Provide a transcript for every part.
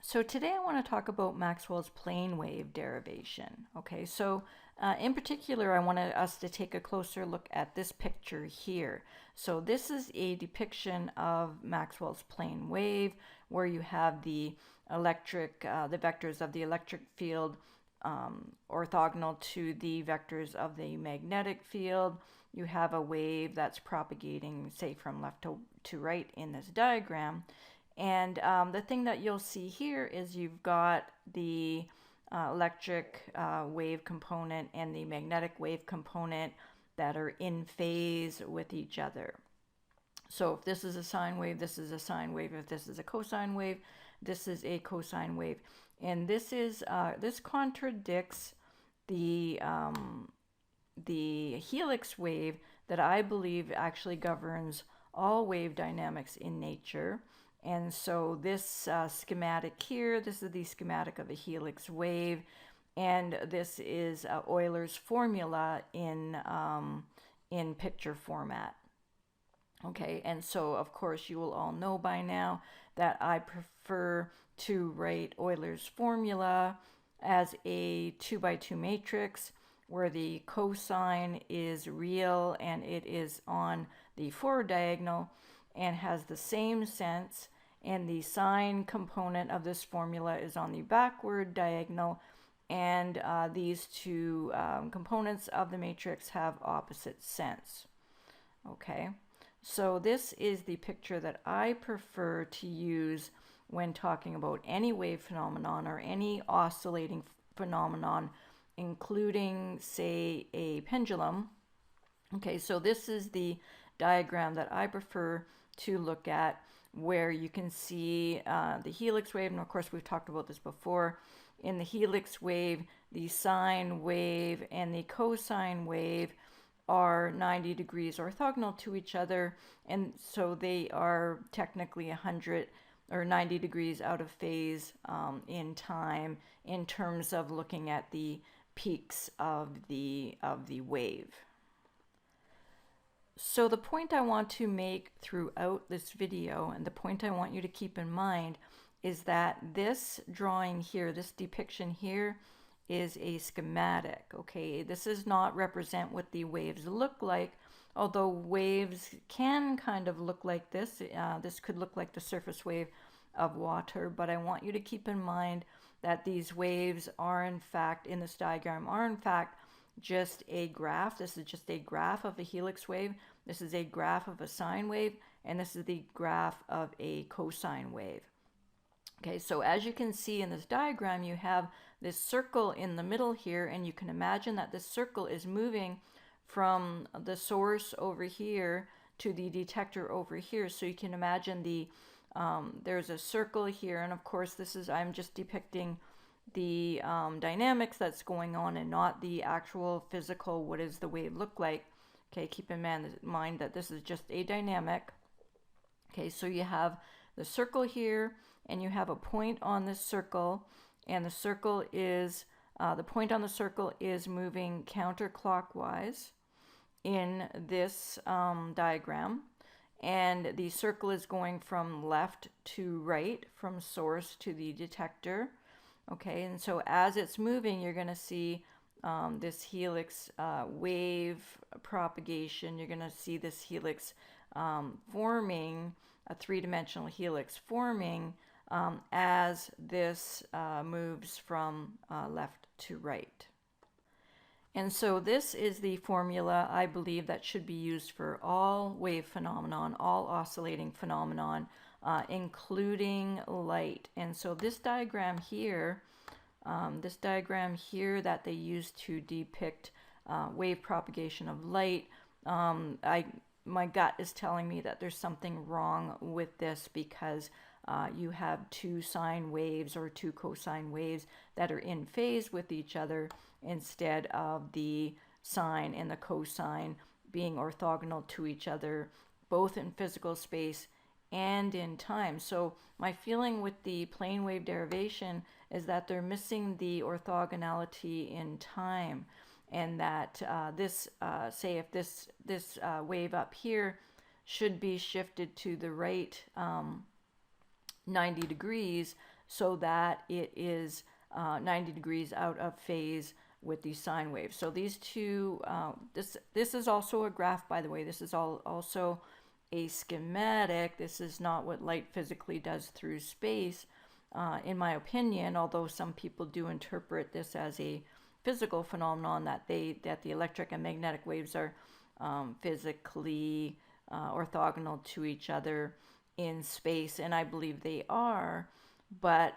So today I want to talk about Maxwell's plane wave derivation. Okay, so in particular, I want us to take a closer look at this picture here. So this is a depiction of Maxwell's plane wave, where you have the vectors of the electric field orthogonal to the vectors of the magnetic field. You have a wave that's propagating, say, from left to right in this diagram. And the thing that you'll see here is you've got the electric wave component and the magnetic wave component that are in phase with each other. So if this is a sine wave, this is a sine wave. If this is a cosine wave, this is a cosine wave. And this contradicts the helix wave that I believe actually governs all wave dynamics in nature. And so this schematic here, this is the schematic of a helix wave, and this is Euler's formula in picture format. Okay, and so of course you will all know by now that I prefer to write Euler's formula as a 2x2 matrix where the cosine is real and it is on the forward diagonal and has the same sense, and the sine component of this formula is on the backward diagonal, and these two components of the matrix have opposite sense. Okay, so this is the picture that I prefer to use when talking about any wave phenomenon or any oscillating phenomenon, including, say, a pendulum. Okay, so this is the diagram that I prefer to look at, where you can see the helix wave, and of course we've talked about this before. In the helix wave, the sine wave and the cosine wave are 90 degrees orthogonal to each other, and so they are technically 100 or 90 degrees out of phase in time in terms of looking at the peaks of the wave. So the point I want to make throughout this video, and the point I want you to keep in mind, is that this drawing here, this depiction here, is a schematic. Okay, this does not represent what the waves look like, although waves can kind of look like this. This could look like the surface wave of water, but I want you to keep in mind that these waves are in fact, in this diagram, are in fact just a graph. This is just a graph of a helix wave. This is a graph of a sine wave, and this is the graph of a cosine wave. Okay, so as you can see in this diagram, you have this circle in the middle here, and you can imagine that this circle is moving from the source over here to the detector over here. So you can imagine there's a circle here, and of course I'm just depicting the dynamics that's going on and not the actual physical, what does the wave look like. Okay, keep in mind that this is just a dynamic. Okay, so you have the circle here, and you have a point on this circle, and the circle is, the point on the circle is moving counterclockwise in this diagram, and the circle is going from left to right, from source to the detector. Okay, and so as it's moving, you're going to see this helix wave propagation. You're going to see this helix forming, a three-dimensional helix forming as this moves from left to right. And so this is the formula I believe that should be used for all wave phenomenon, all oscillating phenomenon, including light. And so this diagram here that they use to depict wave propagation of light, my gut is telling me that there's something wrong with this, because you have two sine waves or two cosine waves that are in phase with each other, instead of the sine and the cosine being orthogonal to each other, both in physical space and in time. So my feeling with the plane wave derivation is that they're missing the orthogonality in time, and that say if this wave up here should be shifted to the right 90 degrees so that it is 90 degrees out of phase with these sine waves. So these two, this is also a graph, by the way. This is also a schematic. This is not what light physically does through space, in my opinion, although some people do interpret this as a physical phenomenon, that the electric and magnetic waves are physically orthogonal to each other in space, and I believe they are. But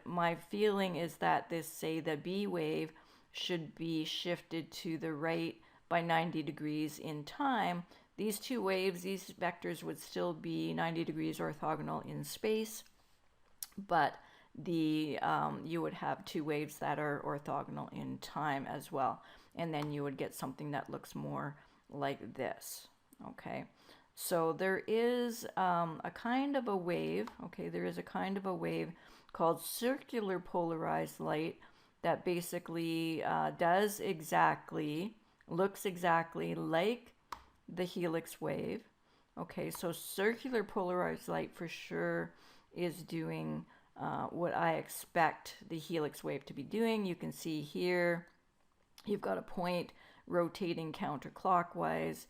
my feeling is that this, say, the B wave should be shifted to the right by 90 degrees in time. These two waves, these vectors, would still be 90 degrees orthogonal in space, but you would have two waves that are orthogonal in time as well, and then you would get something that looks more like this. Okay, so there is a kind of a wave. Okay, there is a kind of a wave called circular polarized light that basically looks exactly like the helix wave. Okay, so circular polarized light for sure is doing what I expect the helix wave to be doing. You can see here you've got a point rotating counterclockwise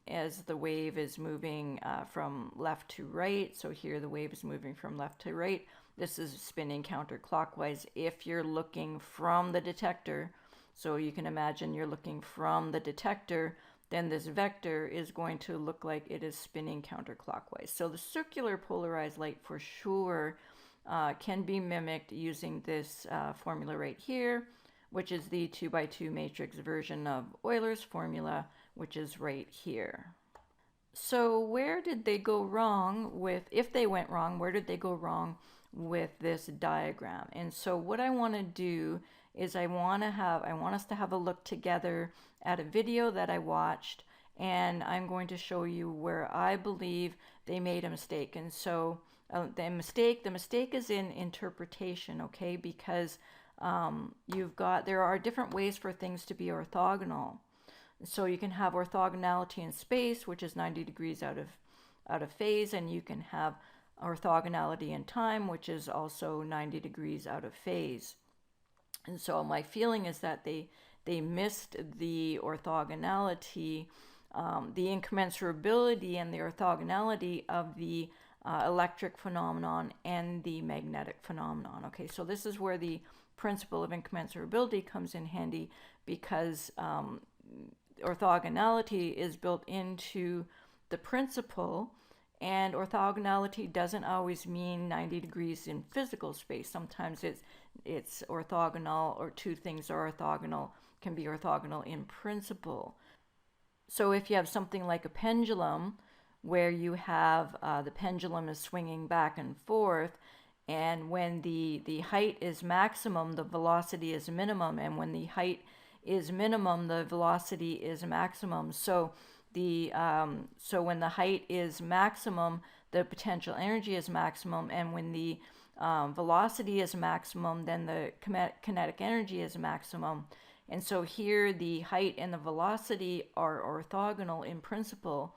as the wave is moving from left to right. So here the wave is moving from left to right. This is spinning counterclockwise if you're looking from the detector. So you can imagine you're looking from the detector, then this vector is going to look like it is spinning counterclockwise. So the circular polarized light for sure can be mimicked using this formula right here, which is the 2x2 matrix version of Euler's formula, which is right here. So where did they go wrong with, if they went wrong, where did they go wrong with this diagram? And so what I want to do is I want us to have a look together at a video that I watched, and I'm going to show you where I believe they made a mistake. And so the mistake is in interpretation, okay? Because there are different ways for things to be orthogonal. So you can have orthogonality in space, which is 90 degrees out of phase, and you can have orthogonality in time, which is also 90 degrees out of phase. And so my feeling is that they missed the orthogonality, the incommensurability and the orthogonality of the electric phenomenon and the magnetic phenomenon. Okay, so this is where the principle of incommensurability comes in handy, because orthogonality is built into the principle, and orthogonality doesn't always mean 90 degrees in physical space. Sometimes it's orthogonal, or two things are orthogonal, can be orthogonal in principle. So if you have something like a pendulum, where you have the pendulum is swinging back and forth, and when the height is maximum, the velocity is minimum, and when the height is minimum, the velocity is maximum. So when the height is maximum, the potential energy is maximum, and when the velocity is maximum, then the kinetic energy is maximum. And so here the height and the velocity are orthogonal in principle,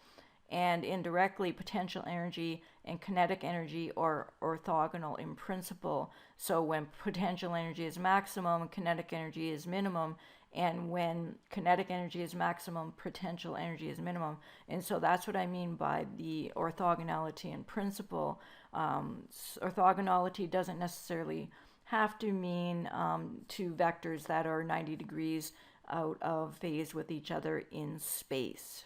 and indirectly potential energy and kinetic energy are orthogonal in principle. So when potential energy is maximum, kinetic energy is minimum, and when kinetic energy is maximum, potential energy is minimum. And so that's what I mean by the orthogonality in principle. Orthogonality doesn't necessarily have to mean two vectors that are 90 degrees out of phase with each other in space.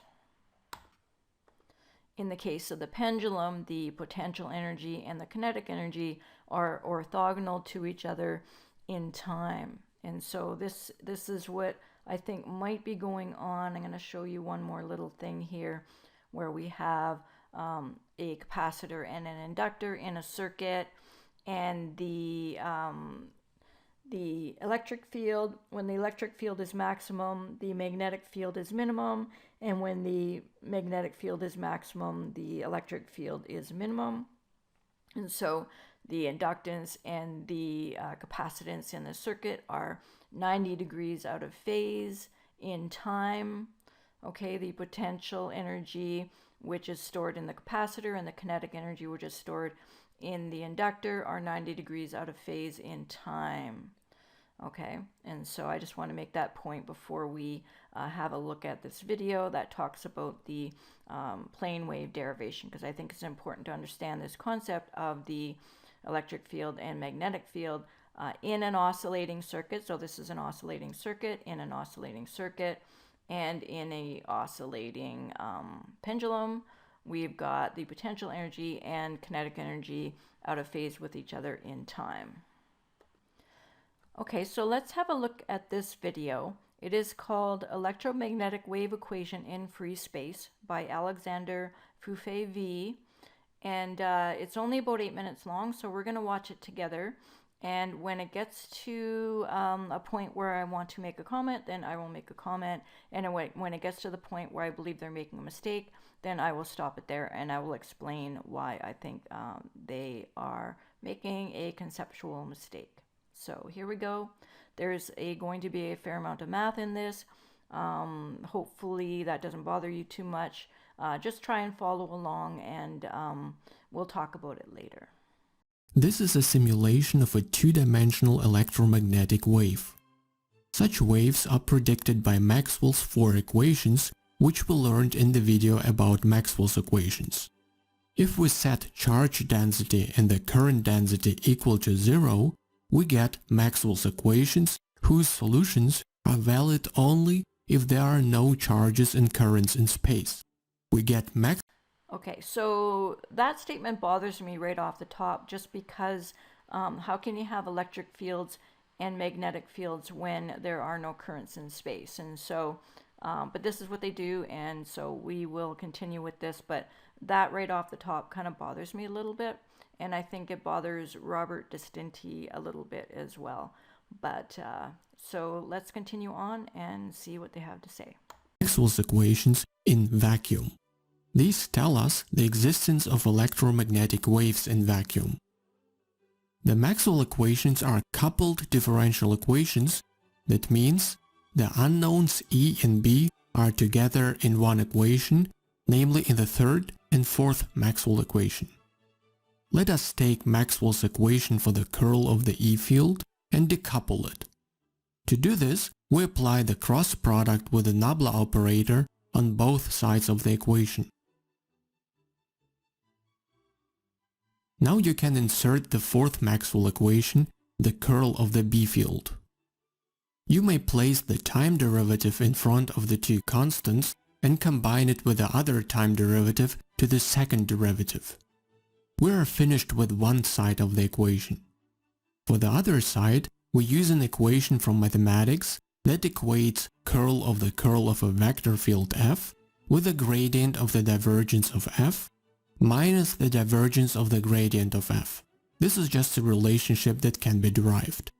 In the case of the pendulum, the potential energy and the kinetic energy are orthogonal to each other in time. And so this is what I think might be going on. I'm going to show you one more little thing here, where we have a capacitor and an inductor in a circuit, and the electric field, when the electric field is maximum, the magnetic field is minimum, and when the magnetic field is maximum, the electric field is minimum. And so the inductance and the capacitance in the circuit are 90 degrees out of phase in time. Okay, the potential energy, which is stored in the capacitor, and the kinetic energy, which is stored in the inductor are 90 degrees out of phase in time. Okay, and so I just want to make that point before we have a look at this video that talks about the plane wave derivation, because I think it's important to understand this concept of the electric field and magnetic field in an oscillating circuit. So this is an oscillating circuit, in an oscillating circuit, and in a oscillating pendulum, we've got the potential energy and kinetic energy out of phase with each other in time. Okay, so let's have a look at this video. It is called Electromagnetic Wave Equation in Free Space by Alexander FufaeV, and it's only about 8 minutes long, so we're going to watch it together. And when it gets to a point where I want to make a comment, then I will make a comment. And when it gets to the point where I believe they're making a mistake, then I will stop it there and I will explain why I think they are making a conceptual mistake. So here we go. There's going to be a fair amount of math in this. Hopefully that doesn't bother you too much. Just try and follow along, and we'll talk about it later. This is a simulation of a two-dimensional electromagnetic wave. Such waves are predicted by Maxwell's 4 equations, which we learned in the video about Maxwell's equations. If we set charge density and the current density equal to 0, we get Maxwell's equations whose solutions are valid only if there are no charges and currents in space. We get Okay, so that statement bothers me right off the top, just because how can you have electric fields and magnetic fields when there are no currents in space? And so, but this is what they do, and so we will continue with this, but that right off the top kind of bothers me a little bit, and I think it bothers Robert Distinti a little bit as well. But so let's continue on and see what they have to say. Maxwell's equations in vacuum. These tell us the existence of electromagnetic waves in vacuum. The Maxwell equations are coupled differential equations. That means the unknowns E and B are together in one equation, namely in the third and fourth Maxwell equation. Let us take Maxwell's equation for the curl of the E field and decouple it. To do this, we apply the cross product with the nabla operator on both sides of the equation. Now you can insert the fourth Maxwell equation, the curl of the B field. You may place the time derivative in front of the two constants and combine it with the other time derivative to the second derivative. We are finished with one side of the equation. For the other side, we use an equation from mathematics that equates curl of a vector field f with the gradient of the divergence of f minus the divergence of the gradient of f. This is just a relationship that can be derived.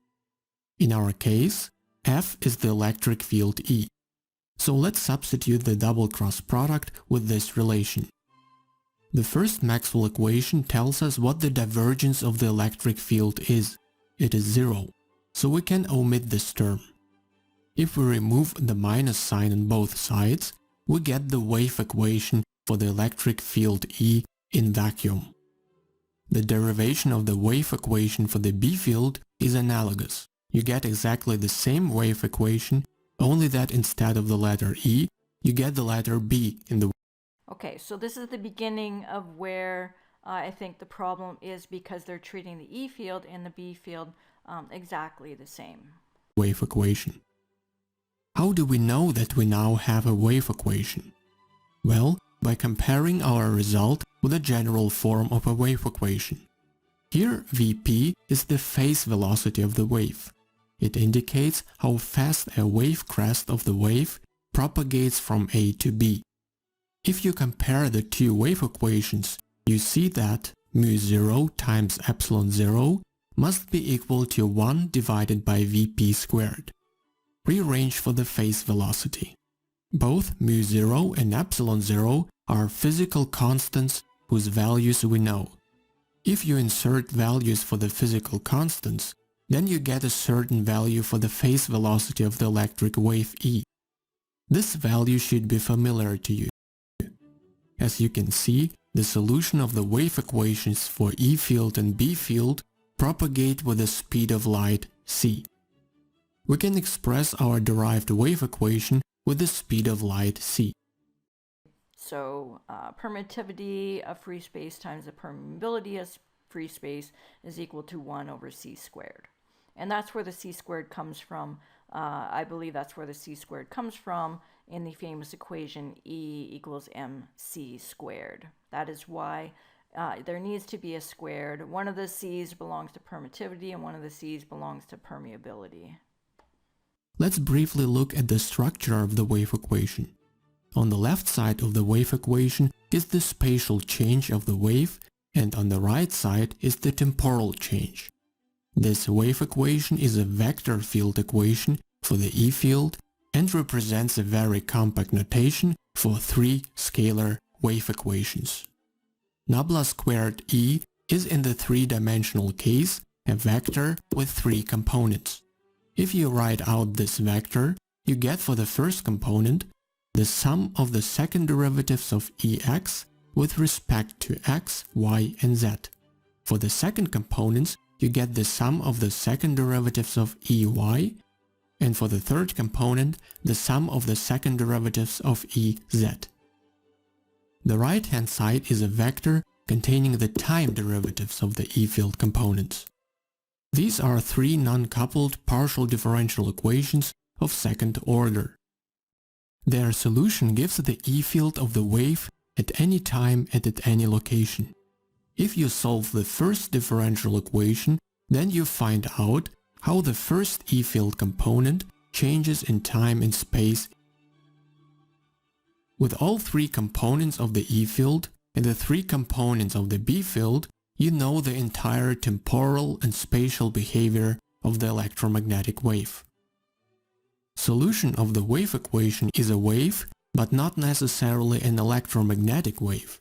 In our case, f is the electric field E. So let's substitute the double cross product with this relation. The first Maxwell equation tells us what the divergence of the electric field is. It is 0, so we can omit this term. If we remove the minus sign on both sides, we get the wave equation for the electric field E in vacuum. The derivation of the wave equation for the B field is analogous. You get exactly the same wave equation, only that instead of the letter E, you get the letter B in the. Okay, so this is the beginning of where I think the problem is, because they're treating the E field and the B field exactly the same. Wave equation. How do we know that we now have a wave equation? Well, by comparing our result with a general form of a wave equation. Here Vp is the phase velocity of the wave. It indicates how fast a wave crest of the wave propagates from A to B. If you compare the two wave equations, you see that mu0 times epsilon 0 must be equal to 1 divided by Vp squared. Rearrange for the phase velocity. Both mu0 and epsilon 0 are physical constants whose values we know. If you insert values for the physical constants, then you get a certain value for the phase velocity of the electric wave E. This value should be familiar to you. As you can see, the solution of the wave equations for E field and B field propagate with the speed of light c. We can express our derived wave equation with the speed of light c. So permittivity of free space times the permeability of free space is equal to 1 over c squared. And that's where the c squared comes from. I believe that's where the c squared comes from in the famous equation E equals mc squared. That is why there needs to be a squared. One of the c's belongs to permittivity and one of the c's belongs to permeability. Let's briefly look at the structure of the wave equation. On the left side of the wave equation is the spatial change of the wave, and on the right side is the temporal change. This wave equation is a vector field equation for the E field and represents a very compact notation for 3 scalar wave equations. Nabla squared E is in the 3-dimensional case a vector with 3 components. If you write out this vector, you get for the first component the sum of the second derivatives of Ex with respect to x, y, and z. For the second components, you get the sum of the second derivatives of Ey, and for the third component, the sum of the second derivatives of Ez. The right-hand side is a vector containing the time derivatives of the E-field components. These are 3 non-coupled partial differential equations of second order. Their solution gives the E-field of the wave at any time and at any location. If you solve the first differential equation, then you find out how the first E-field component changes in time and space. With all 3 components of the E-field and the 3 components of the B-field, you know the entire temporal and spatial behavior of the electromagnetic wave. Solution of the wave equation is a wave, but not necessarily an electromagnetic wave.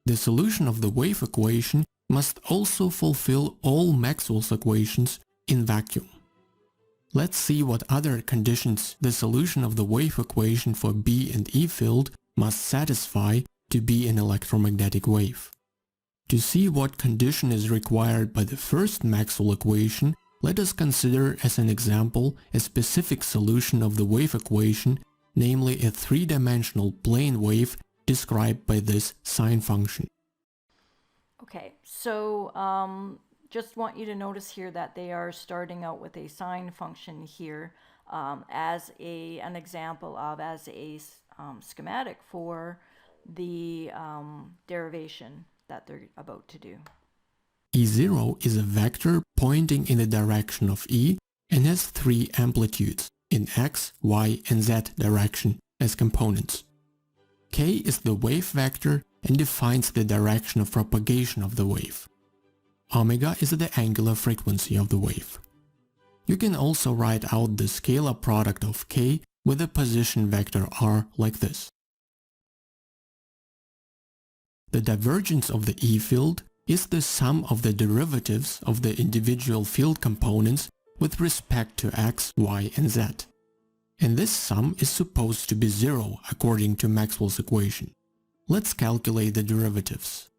The solution of the wave equation must also fulfill all Maxwell's equations in vacuum. Let's see what other conditions the solution of the wave equation for B and E field must satisfy to be an electromagnetic wave. To see what condition is required by the first Maxwell equation, let us consider as an example a specific solution of the wave equation, namely a 3-dimensional plane wave described by this sine function. Okay, so just want you to notice here that they are starting out with a sine function here as an example of, as a schematic for the derivation that they're about to do. E0 is a vector pointing in the direction of E and has 3 amplitudes in x, y, and z direction as components. K is the wave vector and defines the direction of propagation of the wave. Omega is the angular frequency of the wave. You can also write out the scalar product of K with a position vector r like this. The divergence of the E field is the sum of the derivatives of the individual field components with respect to x, y, and z. And this sum is supposed to be 0 according to Maxwell's equation. Let's calculate the derivatives.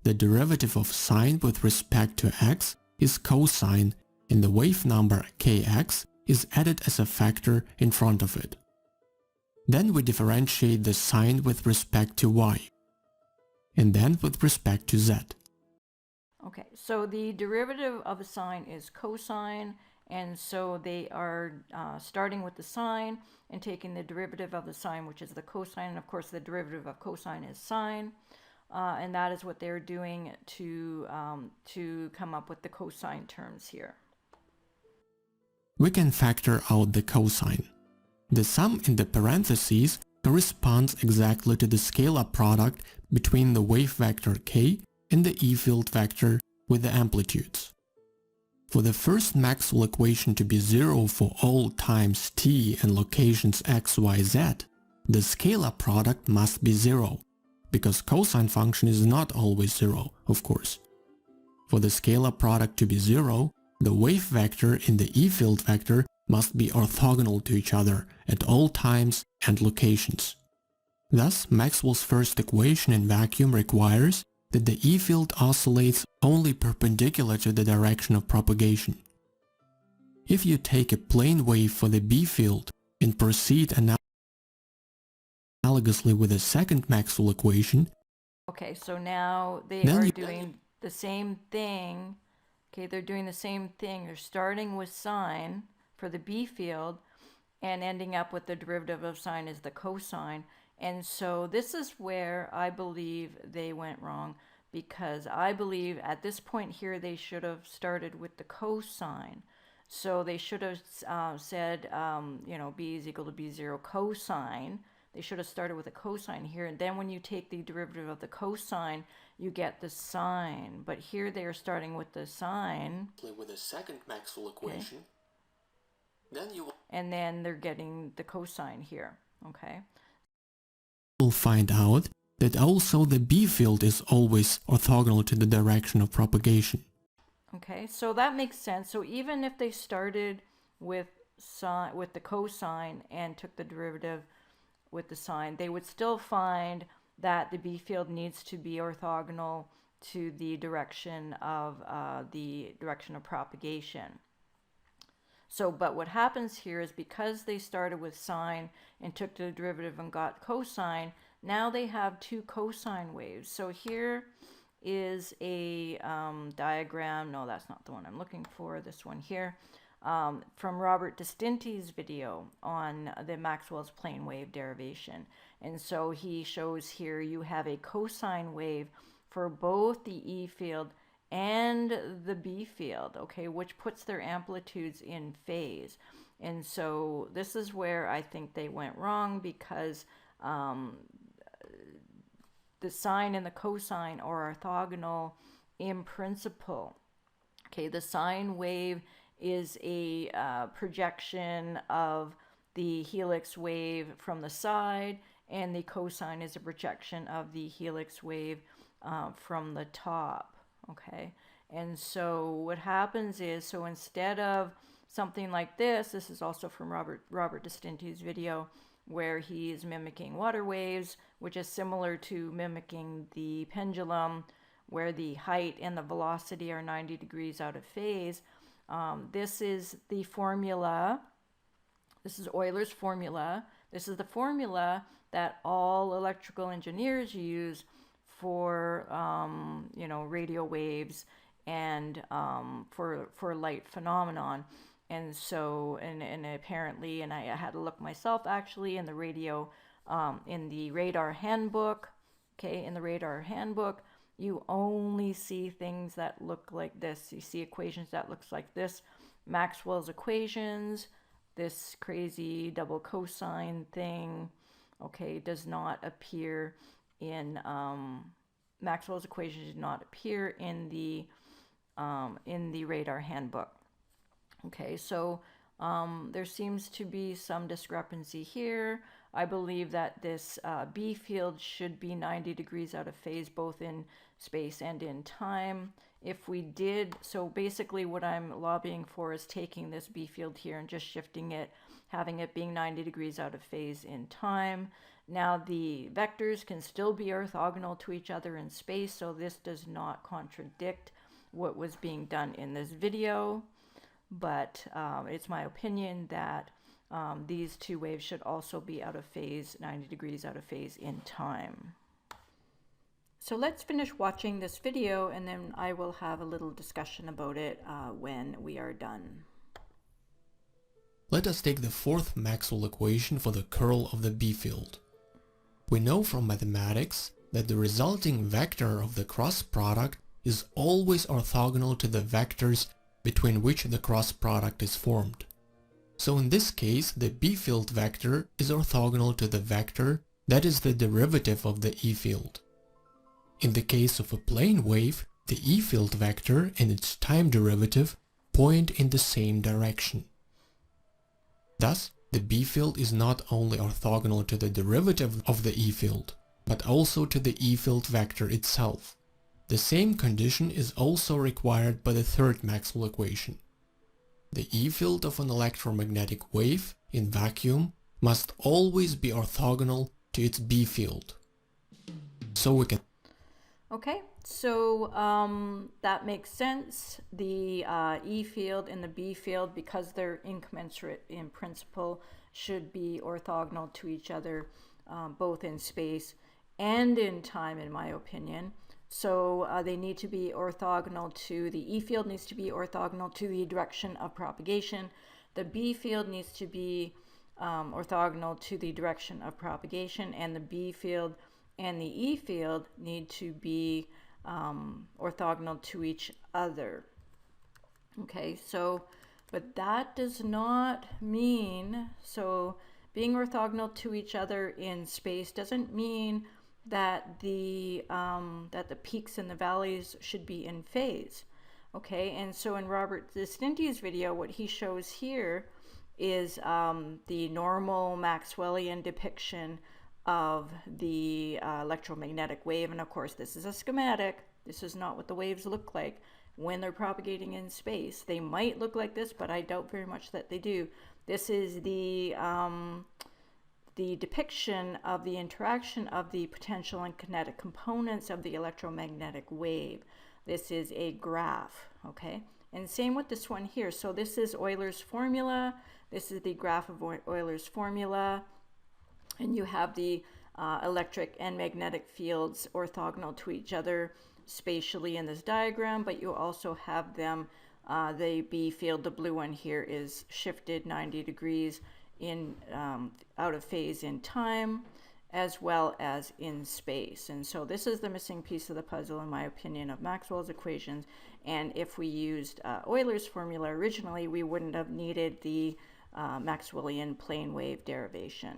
The derivative of sine with respect to x is cosine, and the wave number kx is added as a factor in front of it. Then we differentiate the sine with respect to y, and then with respect to z. Okay, so the derivative of a sine is cosine, and so they are starting with the sine and taking the derivative of the sine, which is the cosine, and of course the derivative of cosine is sine, and that is what they're doing to come up with the cosine terms here. We can factor out the cosine. The sum in the parentheses corresponds exactly to the scalar product between the wave vector k and the E-field vector with the amplitudes. For the first Maxwell equation to be 0 for all times t and locations x, y, z, the scalar product must be 0, because cosine function is not always 0, of course. For the scalar product to be 0, the wave vector and the E-field vector must be orthogonal to each other at all times and locations. Thus, Maxwell's first equation in vacuum requires that the E field oscillates only perpendicular to the direction of propagation. If you take a plane wave for the B field and proceed analogously with the second Maxwell equation, okay, so now they then are doing the same thing. Okay, they're doing the same thing. They're starting with sine for the B field and ending up with the derivative of sine is the cosine. And so this is where I believe they went wrong, because I believe at this point here they should have started with the cosine. So they should have said, you know, b is equal to b0 cosine. They should have started with a cosine here, and then when you take the derivative of the cosine, you get the sine. But here they are starting with the sine. With the second Maxwell equation, then you and then they're getting the cosine here, okay? will find out that also the B field is always orthogonal to the direction of propagation. Okay, so that makes sense. So even if they started with the cosine and took the derivative with the sine, they would still find that the B field needs to be orthogonal to the direction of propagation. So, but what happens here is because they started with sine and took the derivative and got cosine, now they have two cosine waves. So here is a diagram. No, that's not the one I'm looking for. This one here. From Robert Distinti's video on the Maxwell's plane wave derivation. And so he shows here you have a cosine wave for both the E field and the B field, okay, which puts their amplitudes in phase. And so this is where I think they went wrong, because the sine and the cosine are orthogonal in principle. Okay, the sine wave is a projection of the helix wave from the side, and the cosine is a projection of the helix wave from the top. Okay, and so what happens is, so instead of something like this is also from Robert Distinti's video, where he is mimicking water waves, which is similar to mimicking the pendulum, where the height and the velocity are 90 degrees out of phase. This is the formula. This is Euler's formula. This is the formula that all electrical engineers use for you know, radio waves and for light phenomenon. And so, and apparently, and I had to look myself actually in the radio, in the radar handbook. Okay, in the radar handbook, you only see things that look like this. You see equations that looks like this. Maxwell's equations, this crazy double cosine thing, okay, does not appear in Maxwell's equations did not appear in the radar handbook. Okay, so there seems to be some discrepancy here. I believe that this B field should be 90 degrees out of phase, both in space and in time. If we did, so basically what I'm lobbying for is taking this B field here and just shifting it, having it being 90 degrees out of phase in time. Now the vectors can still be orthogonal to each other in space, so this does not contradict what was being done in this video. But it's my opinion that these two waves should also be out of phase, 90 degrees out of phase in time. So let's finish watching this video, and then I will have a little discussion about it when we are done. Let us take the fourth Maxwell equation for the curl of the B field. We know from mathematics that the resulting vector of the cross product is always orthogonal to the vectors between which the cross product is formed. So in this case, the B field vector is orthogonal to the vector that is the derivative of the E field. In the case of a plane wave, the E field vector and its time derivative point in the same direction. Thus, the B field is not only orthogonal to the derivative of the E field, but also to the E field vector itself. The same condition is also required by the third Maxwell equation. The E field of an electromagnetic wave in vacuum must always be orthogonal to its B field. So we can... Okay, so that makes sense. The E field and the B field, because they're incommensurate in principle, should be orthogonal to each other, both in space and in time, in my opinion. So they need to be orthogonal to, the E field needs to be orthogonal to the direction of propagation. The B field needs to be orthogonal to the direction of propagation, and the B field and the E field need to be orthogonal to each other. Okay, so, but that does not mean, so being orthogonal to each other in space doesn't mean that the peaks and the valleys should be in phase. Okay, and so in Robert Distinti's video, what he shows here is the normal Maxwellian depiction of the electromagnetic wave. And of course, this is a schematic. This is not what the waves look like when they're propagating in space. They might look like this, but I doubt very much that they do. This is the depiction of the interaction of the potential and kinetic components of the electromagnetic wave. This is a graph, okay? And same with this one here. So this is Euler's formula. This is the graph of Euler's formula. And you have the electric and magnetic fields orthogonal to each other spatially in this diagram, but you also have them, the B field, the blue one here, is shifted 90 degrees in out of phase in time as well as in space. And so this is the missing piece of the puzzle, in my opinion, of Maxwell's equations. And if we used Euler's formula originally, we wouldn't have needed the Maxwellian plane wave derivation.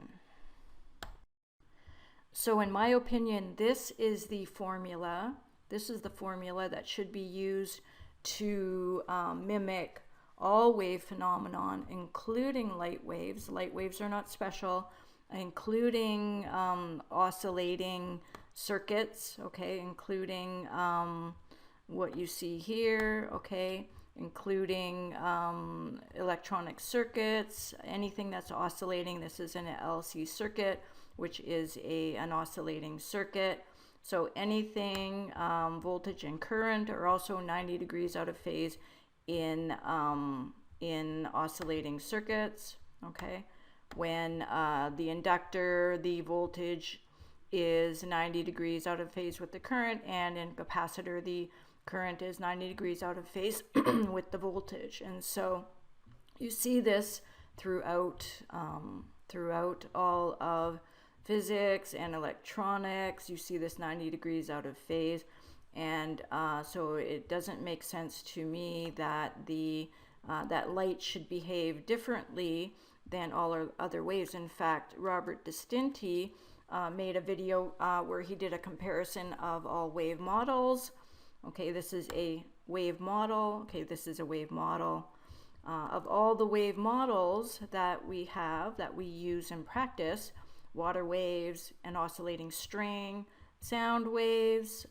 So in my opinion, this is the formula. This is the formula that should be used to mimic all wave phenomenon, including light waves. Light waves are not special, including oscillating circuits, okay, including what you see here, okay, including electronic circuits, anything that's oscillating. This is an LC circuit, which is an oscillating circuit. So anything, voltage and current, are also 90 degrees out of phase in oscillating circuits, okay? When the inductor, the voltage is 90 degrees out of phase with the current, and in capacitor, the current is 90 degrees out of phase with the voltage. And so you see this throughout all of physics and electronics. You see this 90 degrees out of phase. And so it doesn't make sense to me that that light should behave differently than all our other waves. In fact, Robert Distinti made a video where he did a comparison of all wave models. Okay, this is a wave model. Okay, this is a wave model. Of all the wave models that we have, that we use in practice, water waves, an oscillating string, sound waves,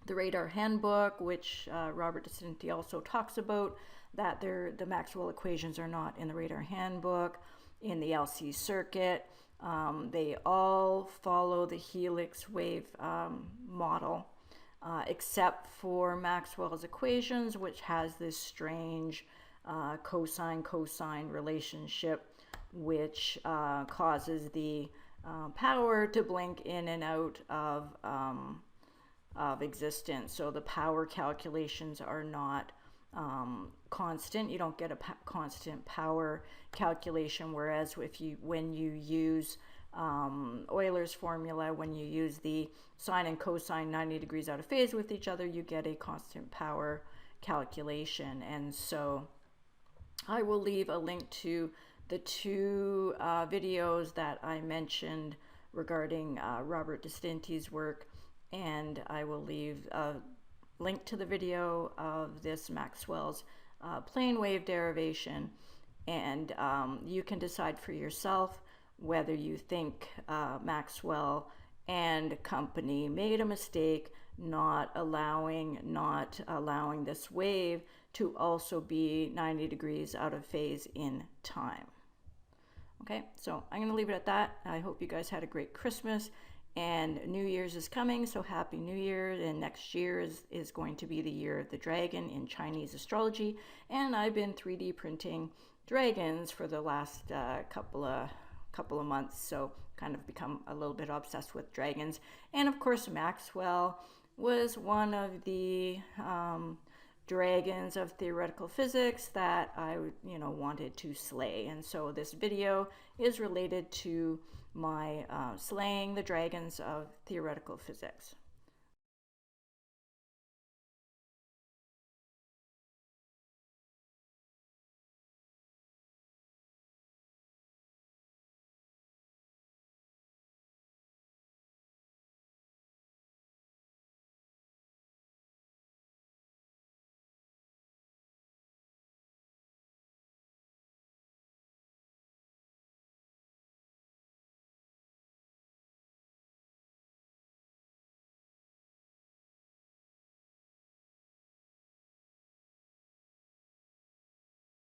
the radar handbook, which Robert Distinti also talks about, that the Maxwell equations are not in the radar handbook, in the LC circuit. They all follow the Helix wave model, except for Maxwell's equations, which has this strange cosine-cosine relationship, which causes the power to blink in and out of existence. So the power calculations are not constant. You don't get a constant power calculation, whereas when you use Euler's formula, when you use the sine and cosine 90 degrees out of phase with each other, you get a constant power calculation. And so I will leave a link to the two videos that I mentioned regarding Robert Distinti's work, and I will leave a link to the video of this Maxwell's plane wave derivation, and you can decide for yourself whether you think Maxwell and company made a mistake not allowing this wave to also be 90 degrees out of phase in time. Okay, so I'm going to leave it at that. I hope you guys had a great Christmas, and New Year's is coming, so Happy New Year. And next year is going to be the year of the dragon in Chinese astrology, and I've been 3D printing dragons for the last couple of months, so kind of become a little bit obsessed with dragons. And of course, Maxwell was one of the dragons of theoretical physics that I wanted to slay. And so this video is related to my slaying the dragons of theoretical physics.